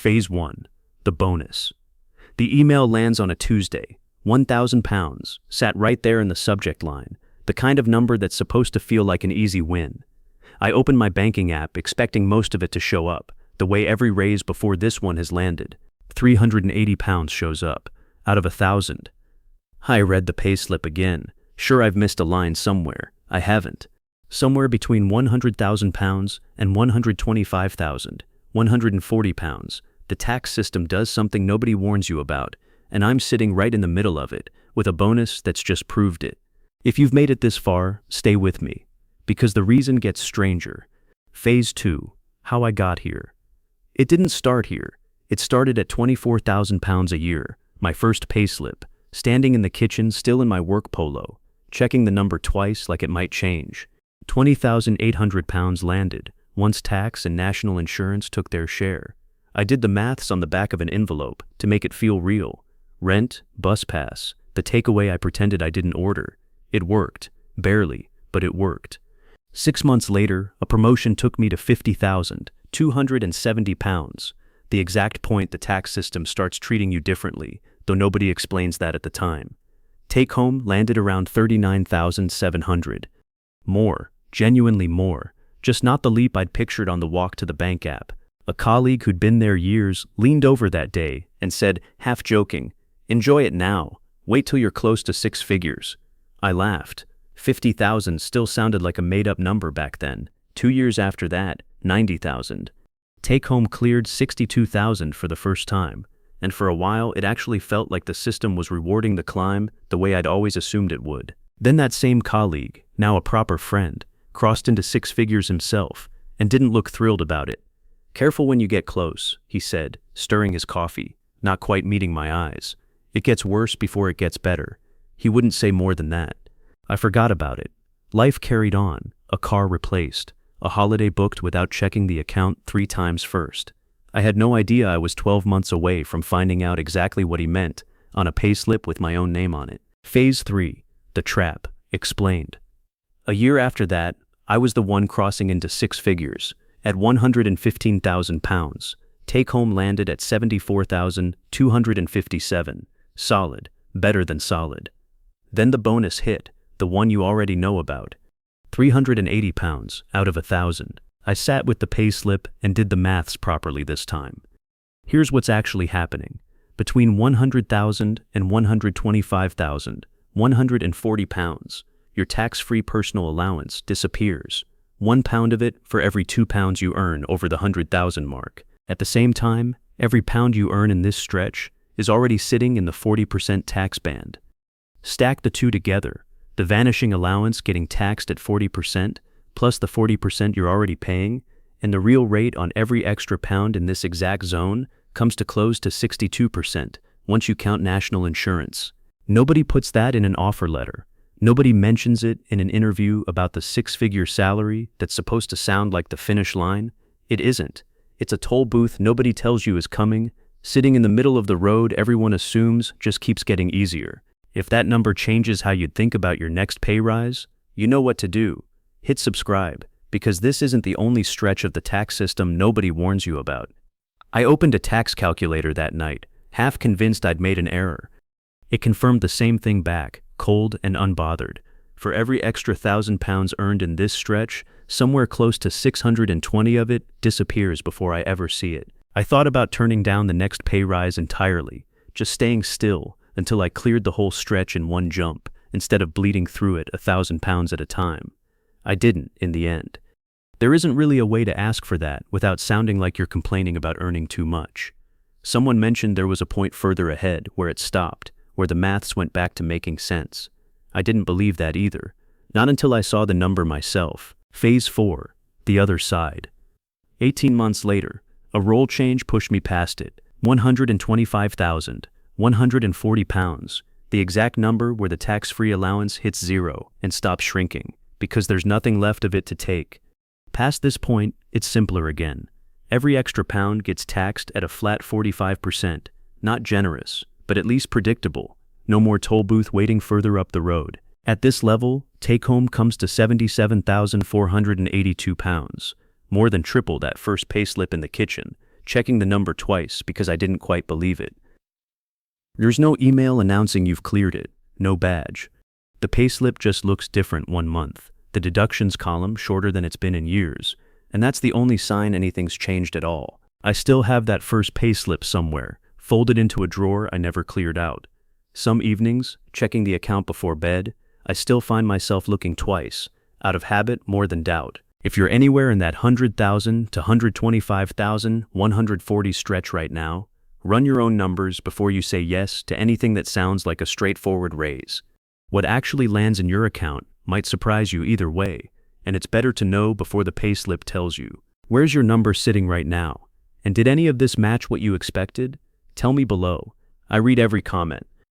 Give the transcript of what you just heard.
Phase 1. The bonus. The email lands on a Tuesday. £1,000, sat right there in the subject line, the kind of number that's supposed to feel like an easy win. I open my banking app expecting most of it to show up, the way every raise before this one has landed. £380 shows up, out of 1,000. I read the payslip again. Sure, I've missed a line somewhere. I haven't. Somewhere between £100,000 and £125,000, £140. The tax system does something nobody warns you about, and I'm sitting right in the middle of it, with a bonus that's just proved it. If you've made it this far, stay with me, because the reason gets stranger. Phase 2. How I got here. It didn't start here. It started at £24,000 a year, my first payslip, standing in the kitchen still in my work polo, checking the number twice like it might change. £20,800 landed, once tax and national insurance took their share. I did the maths on the back of an envelope to make it feel real. Rent, bus pass, the takeaway I pretended I didn't order. It worked. Barely, but it worked. 6 months later, a promotion took me to £50,270, the exact point the tax system starts treating you differently, though nobody explains that at the time. Take home landed around £39,700. More, genuinely more, just not the leap I'd pictured on the walk to the bank app. A colleague who'd been there years leaned over that day and said, half joking, "Enjoy it now. Wait till you're close to 6 figures." I laughed. 50,000 still sounded like a made-up number back then. 2 years after that, 90,000. Take-home cleared 62,000 for the first time, and for a while it actually felt like the system was rewarding the climb the way I'd always assumed it would. Then that same colleague, now a proper friend, crossed into 6 figures himself and didn't look thrilled about it. "Careful when you get close," he said, stirring his coffee, not quite meeting my eyes. "It gets worse before it gets better." He wouldn't say more than that. I forgot about it. Life carried on, a car replaced, a holiday booked without checking the account 3 times first. I had no idea I was 12 months away from finding out exactly what he meant on a payslip with my own name on it. Phase 3. The trap. Explained. A year after that, I was the one crossing into 6 figures, at £115,000. Take-home landed at £74,257. Solid. Better than solid. Then the bonus hit, the one you already know about. £380 out of 1,000. I sat with the payslip and did the maths properly this time. Here's what's actually happening. Between £100,000 and £125,000, £140, your tax-free personal allowance disappears. £1 of it for every £2 you earn over the 100,000 mark. At the same time, every pound you earn in this stretch is already sitting in the 40% tax band. Stack the two together, the vanishing allowance getting taxed at 40%, plus the 40% you're already paying, and the real rate on every extra pound in this exact zone comes to close to 62% once you count national insurance. Nobody puts that in an offer letter. Nobody mentions it in an interview about the 6-figure salary that's supposed to sound like the finish line. It isn't. It's a toll booth nobody tells you is coming, sitting in the middle of the road everyone assumes just keeps getting easier. If that number changes how you'd think about your next pay rise, you know what to do. Hit subscribe, because this isn't the only stretch of the tax system nobody warns you about. I opened a tax calculator that night, half convinced I'd made an error. It confirmed the same thing back, cold and unbothered. For every extra £1,000 earned in this stretch, somewhere close to 620 of it disappears before I ever see it. I thought about turning down the next pay rise entirely, just staying still until I cleared the whole stretch in one jump, instead of bleeding through it £1,000 at a time. I didn't, in the end. There isn't really a way to ask for that without sounding like you're complaining about earning too much. Someone mentioned there was a point further ahead where it stopped, where the maths went back to making sense. I didn't believe that either, not until I saw the number myself. Phase 4. The other side. 18 months later, a role change pushed me past it. £125,140, the exact number where the tax-free allowance hits 0 and stops shrinking, because there's nothing left of it to take. Past this point, it's simpler again. Every extra pound gets taxed at a flat 45%, not generous, but at least predictable. No more toll booth waiting further up the road. At this level, take-home comes to £77,482, more than triple that first payslip in the kitchen, checking the number twice because I didn't quite believe it. There's no email announcing you've cleared it, no badge. The payslip just looks different 1 month, the deductions column shorter than it's been in years, and that's the only sign anything's changed at all. I still have that first payslip somewhere, folded into a drawer I never cleared out. Some evenings, checking the account before bed, I still find myself looking twice, out of habit more than doubt. If you're anywhere in that 100,000 to 125,000, 140 stretch right now, run your own numbers before you say yes to anything that sounds like a straightforward raise. What actually lands in your account might surprise you either way, and it's better to know before the payslip tells you. Where's your number sitting right now? And did any of this match what you expected? Tell me below. I read every comment.